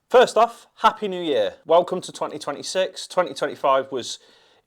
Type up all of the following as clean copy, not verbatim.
First off, Happy New Year. Welcome to 2026. 2025 was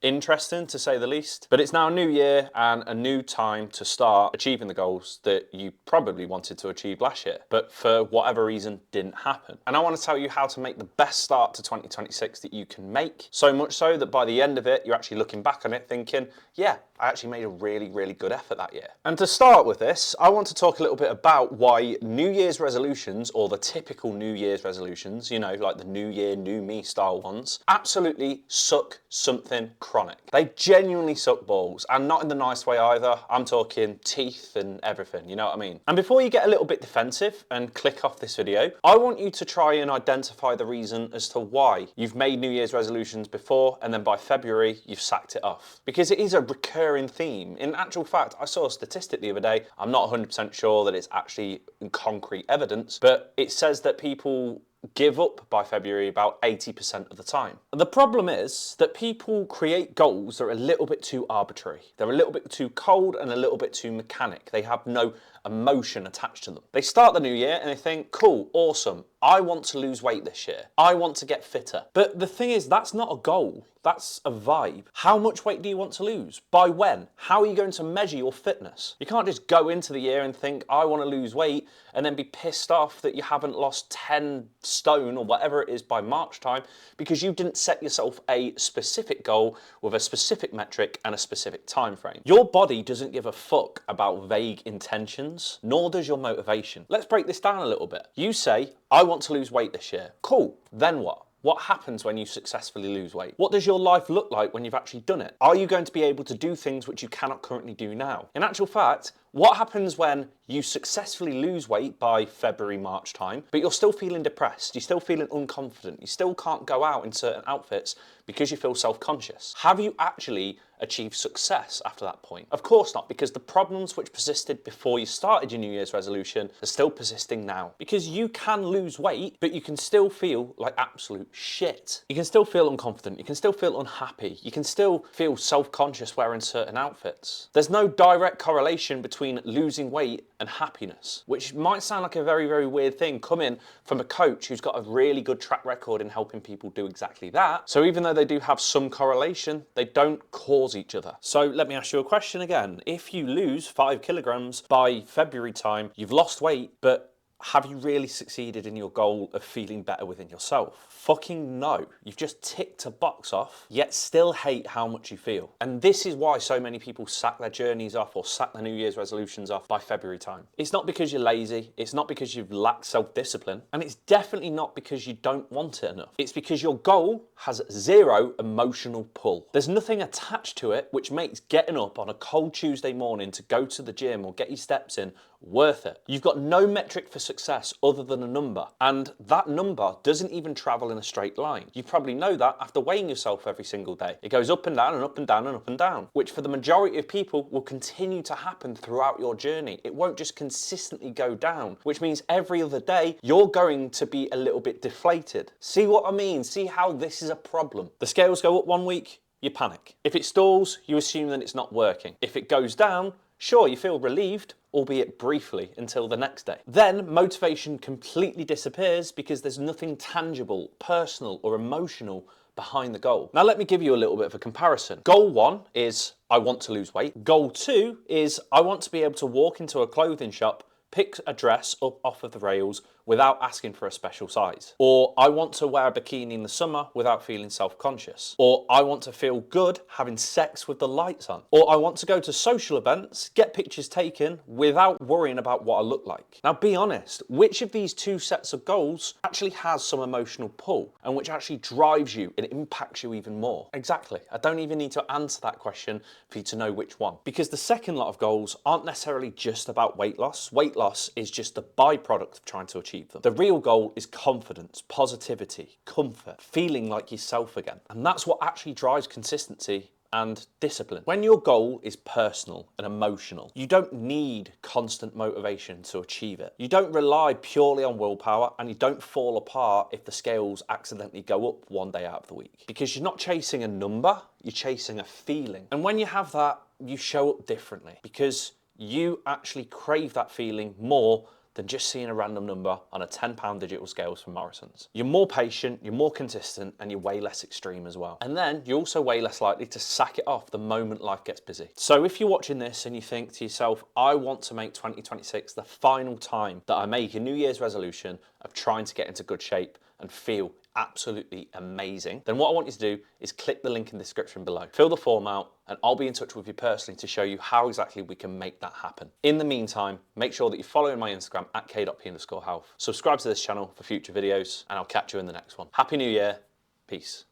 interesting to say the least, but it's now a new year and a new time to start achieving the goals that you probably wanted to achieve last year, but for whatever reason didn't happen. And I want to tell you how to make the best start to 2026 that you can make, so much so that by the end of it, you're actually looking back on it thinking, yeah, I actually made a really good effort that year. And to start with this, I want to talk a little bit about why New Year's resolutions, or the typical New Year's resolutions, you know, like the New Year, New Me style ones, absolutely suck something chronic. They genuinely suck balls, and not in the nice way either. I'm talking teeth and everything, you know what I mean? And before you get a little bit defensive and click off this video, I want you to try and identify the reason as to why you've made New Year's resolutions before and then by February you've sacked it off. Because it is a recurring theme. In actual fact, I saw a statistic the other day, I'm not 100% sure that it's actually concrete evidence, but it says that people give up by February about 80% of the time. And the problem is that people create goals that are a little bit too arbitrary. They're a little bit too cold and a little bit too mechanic. They have no emotion attached to them. They start the new year and they think, cool, awesome, I want to lose weight this year. I want to get fitter. But the thing is, that's not a goal. That's a vibe. How much weight do you want to lose? By when? How are you going to measure your fitness? You can't just go into the year and think, I want to lose weight, and then be pissed off that you haven't lost 10 stone or whatever it is by March time because you didn't set yourself a specific goal with a specific metric and a specific time frame. Your body doesn't give a fuck about vague intentions, nor does your motivation. Let's break this down a little bit. You say, I want to lose weight this year. Cool, then what? What happens when you successfully lose weight? What does your life look like when you've actually done it? Are you going to be able to do things which you cannot currently do now? In actual fact, what happens when you successfully lose weight by February, March time, but you're still feeling depressed, you're still feeling unconfident, you still can't go out in certain outfits because you feel self-conscious? Have you actually achieved success after that point? Of course not, because the problems which persisted before you started your New Year's resolution are still persisting now. Because you can lose weight, but you can still feel like absolute shit. You can still feel unconfident, you can still feel unhappy, you can still feel self-conscious wearing certain outfits. There's no direct correlation between losing weight and happiness, which might sound like a very weird thing coming from a coach who's got a really good track record in helping people do exactly that. So even though they do have some correlation, they don't cause each other. So let me ask you a question again. If you lose 5 kilograms by February time, you've lost weight, but have you really succeeded in your goal of feeling better within yourself? Fucking no. You've just ticked a box off, yet still hate how much you feel. And this is why so many people sack their journeys off or sack their New Year's resolutions off by February time. It's not because you're lazy, it's not because you've lacked self-discipline, and it's definitely not because you don't want it enough. It's because your goal has zero emotional pull. There's nothing attached to it which makes getting up on a cold Tuesday morning to go to the gym or get your steps in worth it. You've got no metric for success other than a number, and that number doesn't even travel in a straight line. You probably know that after weighing yourself every single day. It goes up and down and up and down and up and down, which for the majority of people will continue to happen throughout your journey. It won't just consistently go down, which means every other day you're going to be a little bit deflated. See what I mean? See how this is a problem? The scales go up one week, you panic. If it stalls, you assume that it's not working. If it goes down, sure, you feel relieved, albeit briefly, until the next day. Then motivation completely disappears because there's nothing tangible, personal, or emotional behind the goal. Now let me give you a little bit of a comparison. Goal 1 is I want to lose weight. Goal 2 is I want to be able to walk into a clothing shop, pick a dress up off of the rails without asking for a special size. Or I want to wear a bikini in the summer without feeling self-conscious. Or I want to feel good having sex with the lights on. Or I want to go to social events, get pictures taken without worrying about what I look like. Now be honest, which of these two sets of goals actually has some emotional pull and which actually drives you and impacts you even more? Exactly. I don't even need to answer that question for you to know which one. Because the second lot of goals aren't necessarily just about weight loss. Weight loss is just the byproduct of trying to achieve them. The real goal is confidence, positivity, comfort, feeling like yourself again. And that's what actually drives consistency and discipline. When your goal is personal and emotional, you don't need constant motivation to achieve it. You don't rely purely on willpower, and you don't fall apart if the scales accidentally go up one day out of the week. Because you're not chasing a number, you're chasing a feeling. And when you have that, you show up differently because you actually crave that feeling more than just seeing a random number on a £10 digital scales from Morrison's. You're more patient, you're more consistent, and you're way less extreme as well. And then you're also way less likely to sack it off the moment life gets busy. So if you're watching this and you think to yourself, I want to make 2026 the final time that I make a New Year's resolution of trying to get into good shape and feel absolutely amazing, then what I want you to do is click the link in the description below. Fill the form out and I'll be in touch with you personally to show you how exactly we can make that happen. In the meantime, make sure that you're following my Instagram at k.p_health. Subscribe to this channel for future videos and I'll catch you in the next one. Happy New Year. Peace.